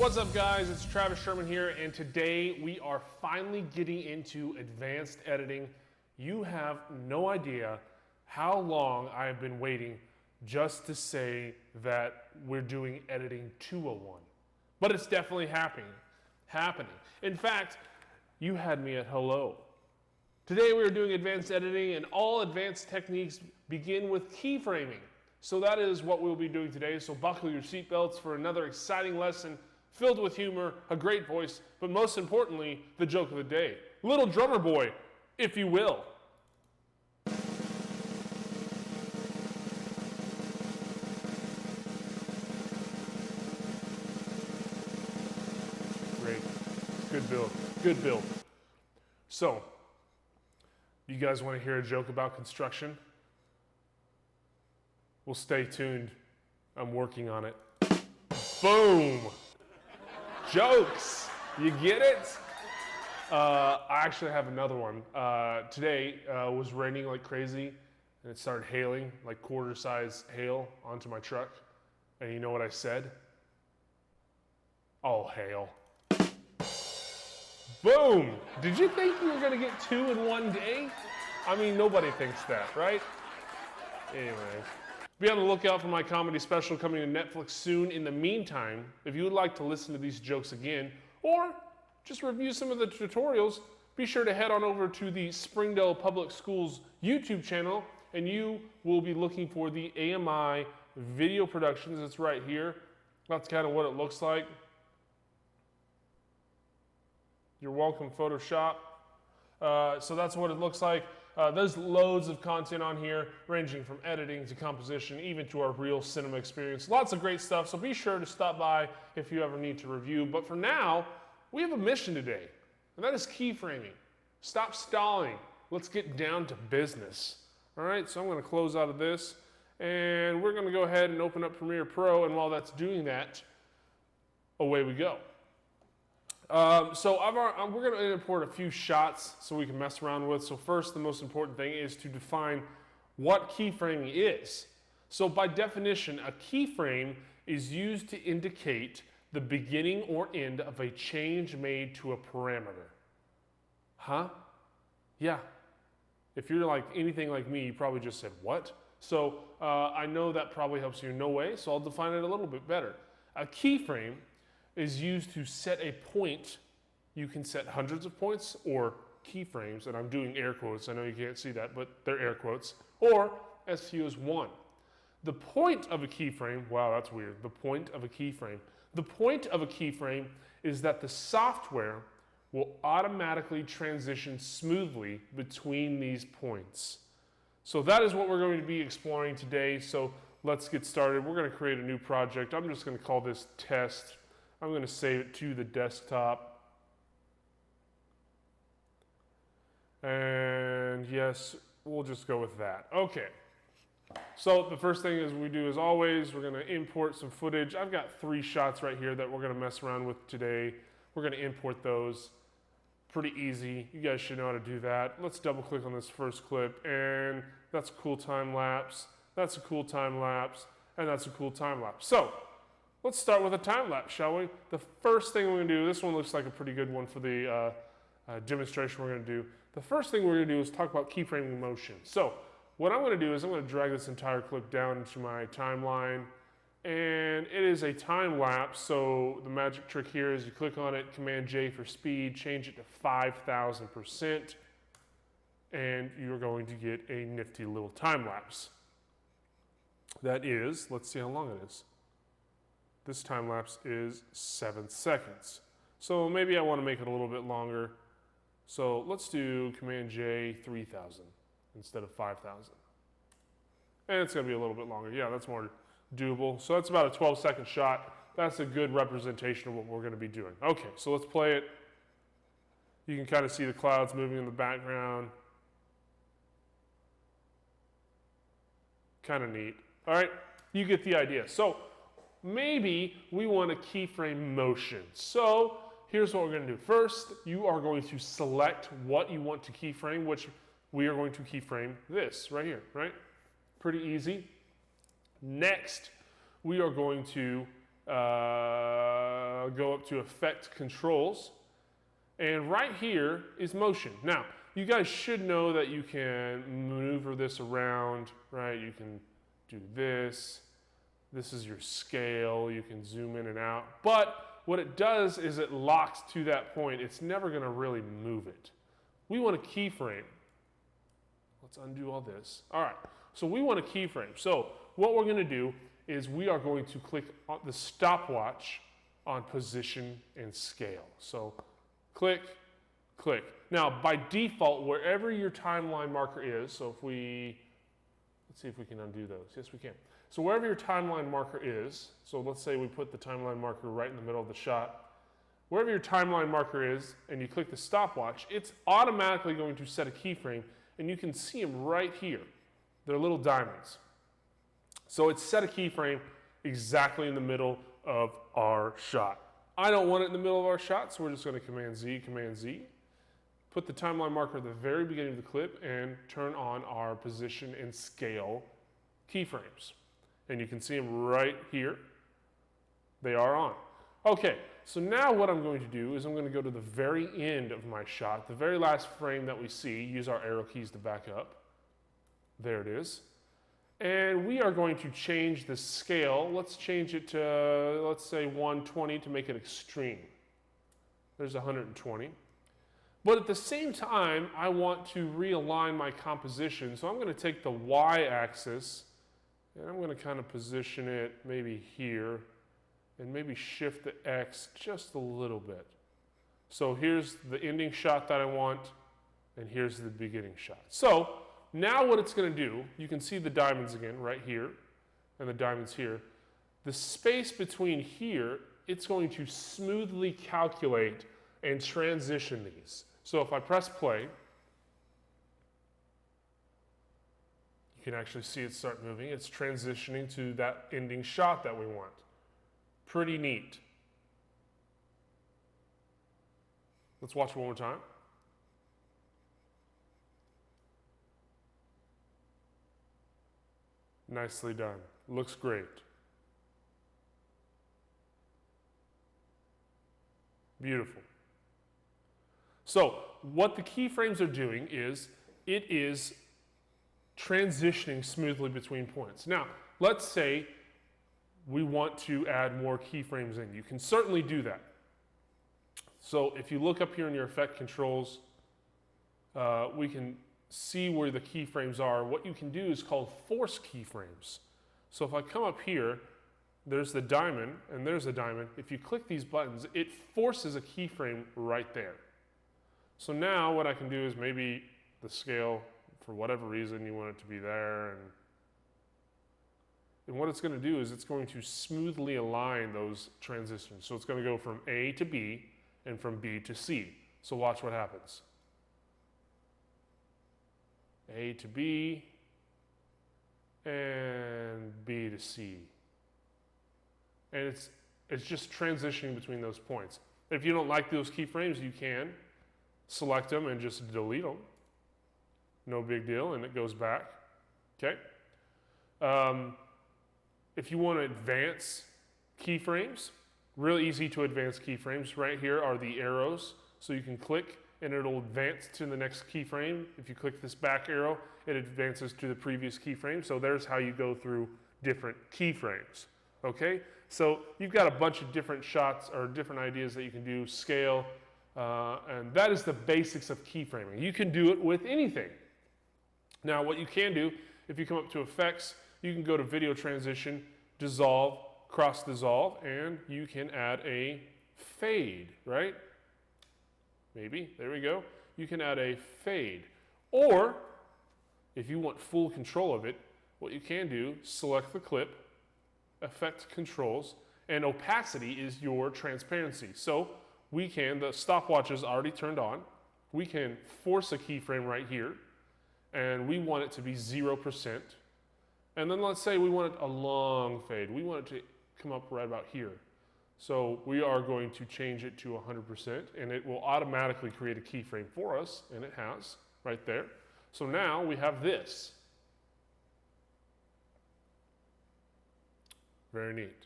What's up guys, it's Travis Sherman here, and today we are finally getting into advanced editing. You have no idea how long I have been waiting just to say that we're doing editing 201. But it's definitely happening. In fact, you had me at hello. Today we are doing advanced editing, and all advanced techniques begin with keyframing. So that is what we'll be doing today, so buckle your seatbelts for another exciting lesson filled with humor, a great voice, but most importantly, the joke of the day. Little drummer boy, if you will. Great, good build, good build. So, you guys want to hear a joke about construction? Well, stay tuned. I'm working on it. Boom! Jokes! You get it? I actually have another one. Today was raining like crazy, and it started hailing, like quarter-size hail onto my truck. And you know what I said? Oh, hail. Boom! Did you think you were gonna get 2 in one day? I mean, nobody thinks that, right? Anyways, be on the lookout for my comedy special coming to Netflix soon. In the meantime, if you would like to listen to these jokes again, or just review some of the tutorials, be sure to head on over to the Springdale Public Schools YouTube channel, and you will be looking for the AMI video productions. It's right here. That's kind of what it looks like. You're welcome, Photoshop. So that's what it looks like. There's loads of content on here, ranging from editing to composition, even to our real cinema experience. Lots of great stuff, so be sure to stop by if you ever need to review. But for now, we have a mission today, and that is keyframing. Stop stalling. Let's get down to business. All right, so I'm going to close out of this, and we're going to go ahead and open up Premiere Pro, and while that's doing that, away we go. We're going to import a few shots so we can mess around with. So first, the most important thing is to define what keyframing is. So by definition, a keyframe is used to indicate the beginning or end of a change made to a parameter. Huh? Yeah. If you're like anything like me, you probably just said, what? So I know that probably helps you in no way, so I'll define it a little bit better. A keyframe is used to set a point. You can set hundreds of points or keyframes, and I'm doing air quotes. I know you can't see that, but they're air quotes, or as few as 1. The point of a keyframe, wow, that's weird. The point of a keyframe. The point of a keyframe is that the software will automatically transition smoothly between these points. So that is what we're going to be exploring today. So let's get started. We're going to create a new project. I'm just going to call this test. I'm going to save it to the desktop. And yes, we'll just go with that. Okay. So the first thing is we do as always, we're going to import some footage. I've got 3 shots right here that we're going to mess around with today. We're going to import those. Pretty easy. You guys should know how to do that. Let's double click on this first clip, and that's a cool time lapse. That's a cool time lapse, and that's a cool time lapse. So let's start with a time lapse, shall we? The first thing we're going to do, this one looks like a pretty good one for the demonstration we're going to do. The first thing we're going to do is talk about keyframing motion. So what I'm going to do is I'm going to drag this entire clip down into my timeline, and it is a time lapse. So the magic trick here is you click on it, Command J for speed, change it to 5,000%, and you're going to get a nifty little time lapse. That is, let's see how long it is. This time lapse is 7 seconds. So maybe I want to make it a little bit longer. So let's do Command J 3,000 instead of 5,000. And it's going to be a little bit longer. Yeah, that's more doable. So that's about a 12-second shot. That's a good representation of what we're going to be doing. Okay, so let's play it. You can kind of see the clouds moving in the background. Kind of neat. All right, you get the idea. So maybe we want to keyframe motion. So here's what we're going to do. First, you are going to select what you want to keyframe, which we are going to keyframe this right here, right? Pretty easy. Next, we are going to go up to Effect Controls, and right here is motion. Now, you guys should know that you can maneuver this around, right? You can do this. This is your scale. You can zoom in and out. But what it does is it locks to that point. It's never going to really move it. We want to keyframe. Let's undo all this. All right, so we want to keyframe. So what we're going to do is we are going to click on the stopwatch on position and scale. So click, click. Now, by default, wherever your timeline marker is, so if we, let's see if we can undo those. Yes, we can. So wherever your timeline marker is, so let's say we put the timeline marker right in the middle of the shot, wherever your timeline marker is, and you click the stopwatch, it's automatically going to set a keyframe, and you can see them right here. They're little diamonds. So it's set a keyframe exactly in the middle of our shot. I don't want it in the middle of our shot, so we're just going to Command Z, put the timeline marker at the very beginning of the clip, and turn on our position and scale keyframes. And you can see them right here. They are on. Okay, so now what I'm going to do is I'm going to go to the very end of my shot, the very last frame that we see, use our arrow keys to back up. There it is. And we are going to change the scale. Let's change it to, let's say 120 to make it extreme. There's 120. But at the same time, I want to realign my composition. So I'm going to take the y-axis and I'm going to kind of position it maybe here and maybe shift the x just a little bit. So here's the ending shot that I want and here's the beginning shot. So now what it's going to do, you can see the diamonds again right here and the diamonds here. The space between here, it's going to smoothly calculate and transition these. So if I press play, you can actually see it start moving. It's transitioning to that ending shot that we want. Pretty neat. Let's watch it one more time. Nicely done. Looks great. Beautiful. So what the keyframes are doing is it is transitioning smoothly between points. Now, let's say we want to add more keyframes in. You can certainly do that. So if you look up here in your effect controls, we can see where the keyframes are. What you can do is called force keyframes. So if I come up here, there's the diamond and there's a diamond. If you click these buttons, it forces a keyframe right there. So now what I can do is maybe the scale, for whatever reason you want it to be there, and what it's going to do is it's going to smoothly align those transitions. So it's going to go from A to B and from B to C. So watch what happens. A to B, and B to C. And it's just transitioning between those points. If you don't like those keyframes, you can select them and just delete them. No big deal, and it goes back. Okay? If you want to advance keyframes, really easy to advance keyframes. Right here are the arrows, so you can click and it'll advance to the next keyframe. If you click this back arrow, it advances to the previous keyframe. So there's how you go through different keyframes. Okay? So you've got a bunch of different shots or different ideas that you can do, scale, and that is the basics of keyframing. You can do it with anything. Now what you can do, if you come up to effects, you can go to video transition, dissolve, cross dissolve, and you can add a fade, right? Maybe, there we go. You can add a fade. Or, if you want full control of it, what you can do, select the clip, effect controls, and opacity is your transparency. So we can, the stopwatch is already turned on, we can force a keyframe right here, and we want it to be 0%. And then let's say we want it a long fade. We want it to come up right about here. So we are going to change it to 100%, and it will automatically create a keyframe for us, and it has right there. So now we have this. Very neat.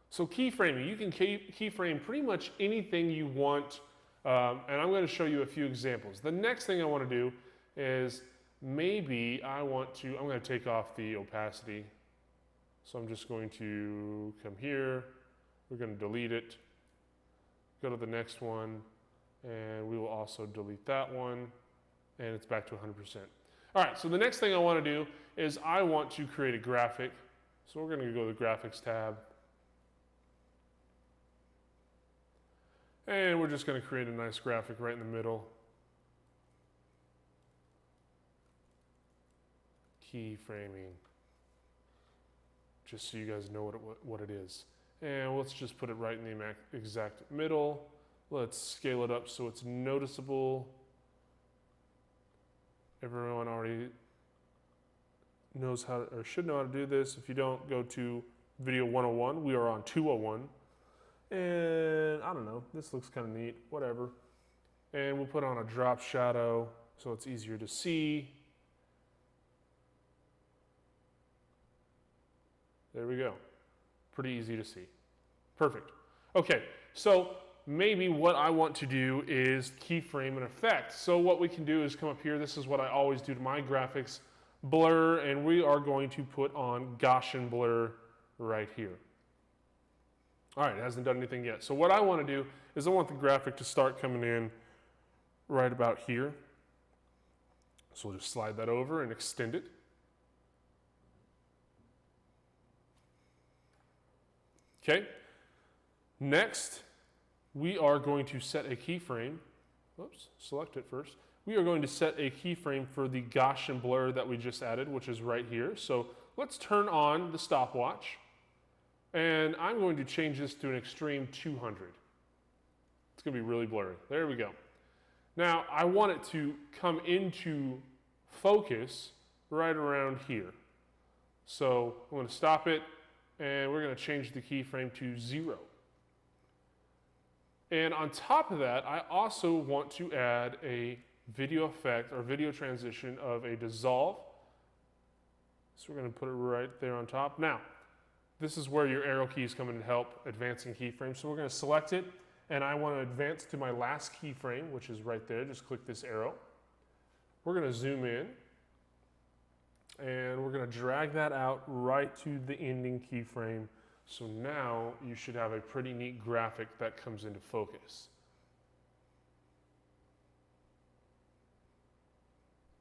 So keyframing, you can keyframe pretty much anything you want, and I'm going to show you a few examples. The next thing I want to do is maybe I'm going to take off the opacity. So I'm just going to come here, we're going to delete it, go to the next one, and we will also delete that one, and it's back to 100%. All right, so the next thing I want to do is I want to create a graphic. So we're going to go to the graphics tab. And we're just going to create a nice graphic right in the middle. Keyframing. Just so you guys know what it is. And let's just put it right in the exact middle. Let's scale it up so it's noticeable. Everyone already knows how to, or should know how to do this. If you don't, go to video 101. We are on 201. And I don't know, this looks kind of neat, whatever. And we'll put on a drop shadow so it's easier to see. There we go. Pretty easy to see. Perfect. Okay, so maybe what I want to do is keyframe an effect. So what we can do is come up here. This is what I always do to my graphics. Blur, and we are going to put on Gaussian blur right here. All right, it hasn't done anything yet. So what I want to do is I want the graphic to start coming in right about here. So we'll just slide that over and extend it. Okay. Next, we are going to set a keyframe. Oops, select it first. We are going to set a keyframe for the Gaussian blur that we just added, which is right here. So let's turn on the stopwatch. And I'm going to change this to an extreme 200. It's going to be really blurry. There we go. Now, I want it to come into focus right around here. So I'm going to stop it, and we're going to change the keyframe to 0. And on top of that, I also want to add a video effect or video transition of a dissolve. So we're going to put it right there on top. Now, this is where your arrow keys come in to help advancing keyframes. So we're going to select it, and I want to advance to my last keyframe, which is right there. Just click this arrow. We're going to zoom in, and we're going to drag that out right to the ending keyframe. So now you should have a pretty neat graphic that comes into focus.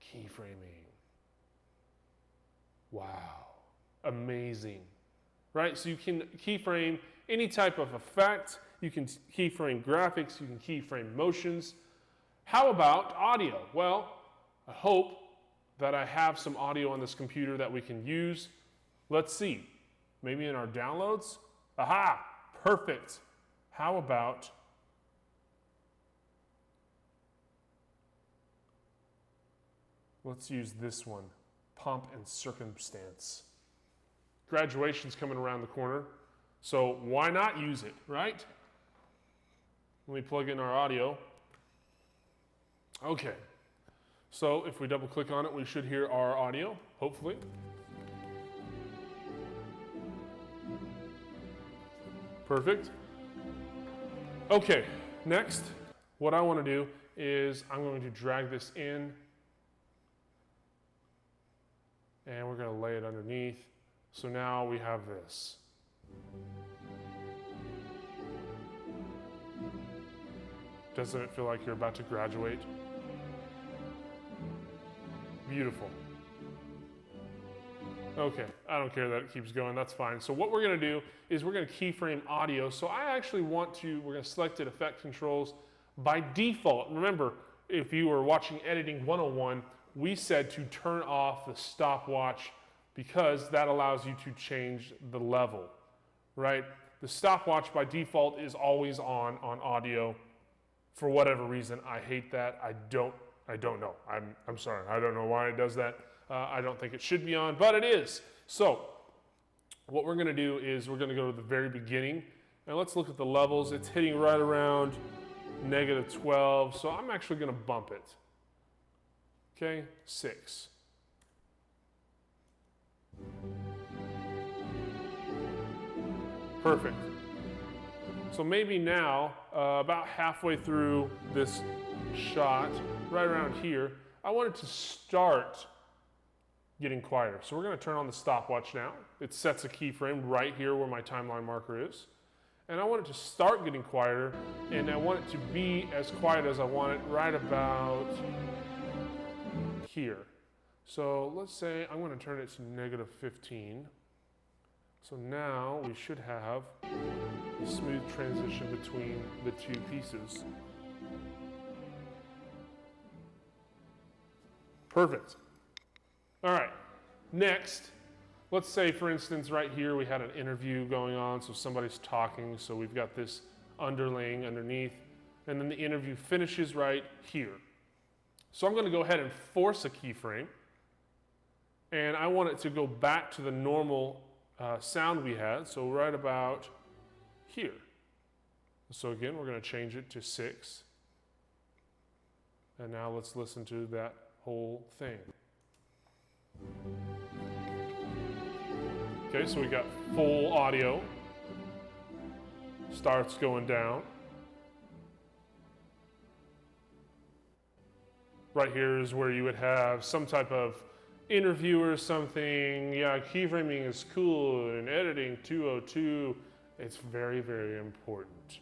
Keyframing. Wow. Amazing. Right? So you can keyframe any type of effect. You can keyframe graphics. You can keyframe motions. How about audio? Well, I hope that I have some audio on this computer that we can use. Let's see. Maybe in our downloads? Aha! Perfect. How about let's use this one, Pomp and Circumstance. Graduation's coming around the corner, so why not use it, right? Let me plug in our audio. Okay, so if we double click on it, we should hear our audio, hopefully. Perfect. Okay, next, what I want to do is I'm going to drag this in, and we're going to lay it underneath. So now we have this. Doesn't it feel like you're about to graduate? Beautiful. Okay, I don't care that it keeps going, that's fine. So what we're gonna do is we're gonna keyframe audio. So I actually we're gonna select it, Effect Controls. By default, remember, if you were watching Editing 101, we said to turn off the stopwatch because that allows you to change the level, right? The stopwatch by default is always on audio. For whatever reason, I hate that. I don't know. I'm sorry, I don't know why it does that. I don't think it should be on, but it is. So what we're going to do is we're going to go to the very beginning, and let's look at the levels. It's hitting right around -12, so I'm actually going to bump it. Okay, 6. Perfect. So maybe now, about halfway through this shot, right around here, I want it to start getting quieter. So we're going to turn on the stopwatch now. It sets a keyframe right here where my timeline marker is. And I want it to start getting quieter, and I want it to be as quiet as I want it right about here. So let's say I'm going to turn it to -15. So now we should have a smooth transition between the two pieces. Perfect. All right, next, let's say, for instance, right here we had an interview going on, so somebody's talking, so we've got this underlaying underneath, and then the interview finishes right here. So I'm going to go ahead and force a keyframe, and I want it to go back to the normal sound we had, so right about here. So again, we're going to change it to 6, and now let's listen to that whole thing. Okay, so we got full audio. starts going down. Right here is where you would have some type of interview or something. Yeah, keyframing is cool and editing 202. It's very, very important.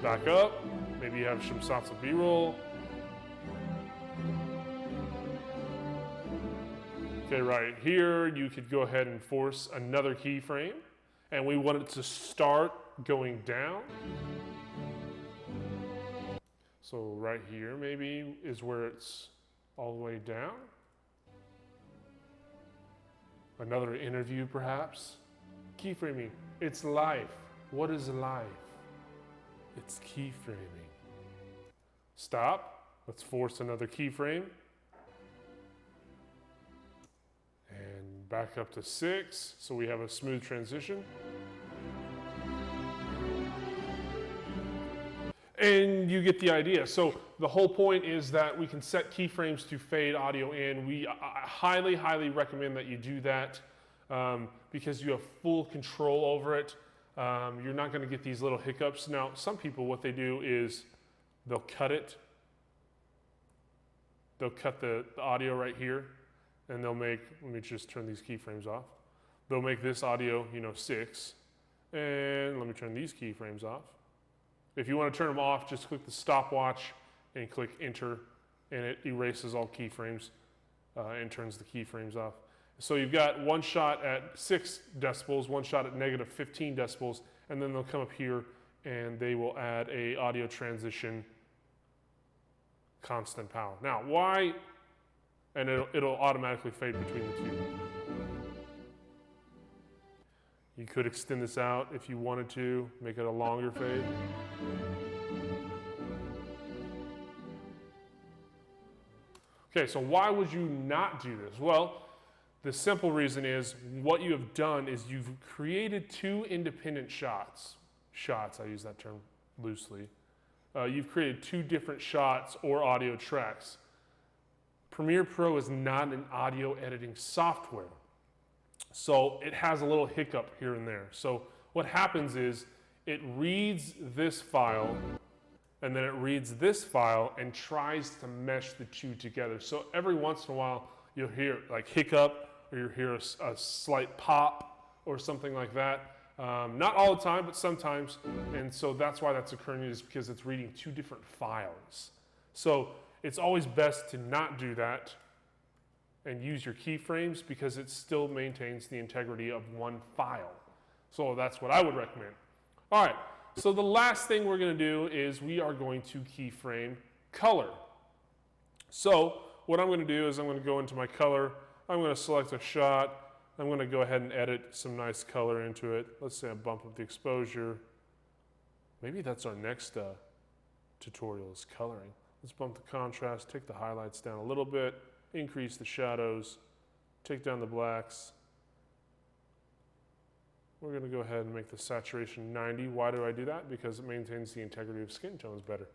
Back up. Maybe you have some shots of B-roll. Okay, right here, you could go ahead and force another keyframe, and we want it to start going down. So right here maybe is where it's all the way down. Another interview perhaps. Keyframing, it's life. What is life? It's keyframing. Stop, let's force another keyframe. And back up to 6, so we have a smooth transition. And you get the idea. So the whole point is that we can set keyframes to fade audio in. I highly, highly recommend that you do that because you have full control over it. You're not going to get these little hiccups. Now, some people, what they do is they'll cut it. They'll cut the audio right here, and they'll make, let me just turn these keyframes off. They'll make this audio, 6, and let me turn these keyframes off. If you want to turn them off, just click the stopwatch and click enter, and it erases all keyframes and turns the keyframes off. So you've got one shot at 6 decibels, one shot at negative 15 decibels, and then they'll come up here and they will add a audio transition constant power. Now, why? And it'll automatically fade between the two. You could extend this out if you wanted to, make it a longer fade. Okay, so why would you not do this? Well, the simple reason is what you have done is you've created 2 independent shots. Shots, I use that term loosely. You've created 2 different shots or audio tracks. Premiere Pro is not an audio editing software. So it has a little hiccup here and there. So what happens is it reads this file, and then it reads this file and tries to mesh the 2 together. So every once in a while, you'll hear like hiccup, or you'll hear a slight pop or something like that. Not all the time, but sometimes. And so that's why that's occurring, is because it's reading 2 different files. So it's always best to not do that and use your keyframes, because it still maintains the integrity of one file. So that's what I would recommend. All right, so the last thing we're going to do is we are going to keyframe color. So what I'm going to do is I'm going to go into my color. I'm going to select a shot. I'm going to go ahead and edit some nice color into it. Let's say I bump up the exposure. Maybe that's our next tutorial, is coloring. Let's bump the contrast, take the highlights down a little bit, increase the shadows, take down the blacks. We're going to go ahead and make the saturation 90. Why do I do that? Because it maintains the integrity of skin tones better.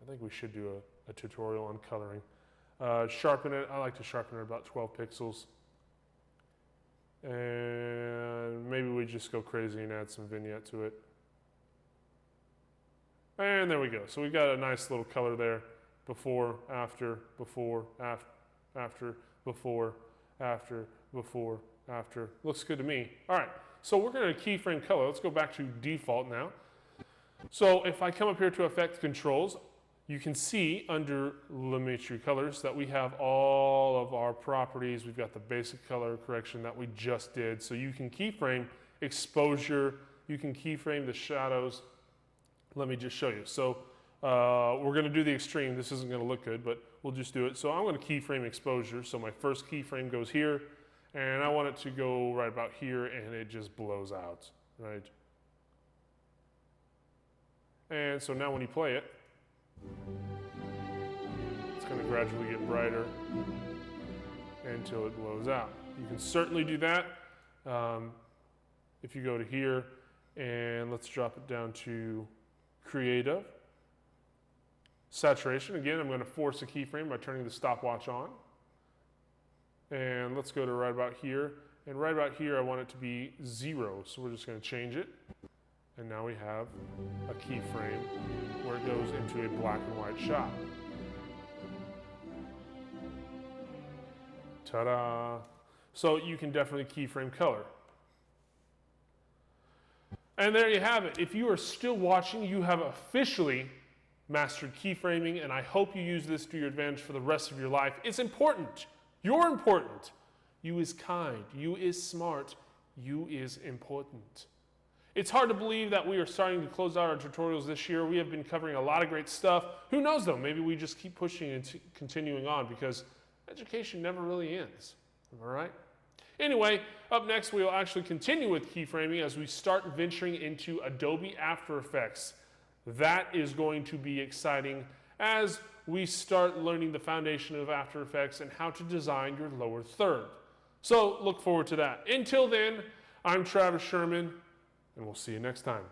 I think we should do a tutorial on coloring. Sharpen it. I like to sharpen it about 12 pixels. And maybe we just go crazy and add some vignette to it. And there we go. So we got a nice little color there. Before, after, before, after, before, after, before, after. Looks good to me. All right, so we're going to keyframe color. Let's go back to default now. So if I come up here to Effect Controls, you can see under Lumetri Colors that we have all of our properties. We've got the basic color correction that we just did. So you can keyframe exposure. You can keyframe the shadows. Let me just show you. So we're going to do the extreme. This isn't going to look good, but we'll just do it. So I'm going to keyframe exposure. So my first keyframe goes here, and I want it to go right about here, and it just blows out, right? And so now when you play it, it's going to gradually get brighter until it blows out. You can certainly do that if you go to here, and let's drop it down to Creative. Saturation, again, I'm going to force a keyframe by turning the stopwatch on. And let's go to right about here, And right about here, I want it to be 0. So we're just going to change it. And now we have a keyframe where it goes into a black and white shot. Ta-da! So you can definitely keyframe color. And there you have it. If you are still watching, you have officially mastered keyframing, and I hope you use this to your advantage for the rest of your life. It's important. You're important. You is kind. You is smart. You is important. It's hard to believe that we are starting to close out our tutorials this year. We have been covering a lot of great stuff. Who knows though, maybe we just keep pushing and continuing on because education never really ends. Am I right? Anyway, up next we will actually continue with keyframing as we start venturing into Adobe After Effects. That is going to be exciting as we start learning the foundation of After Effects and how to design your lower third. So look forward to that. Until then, I'm Travis Sherman, and we'll see you next time.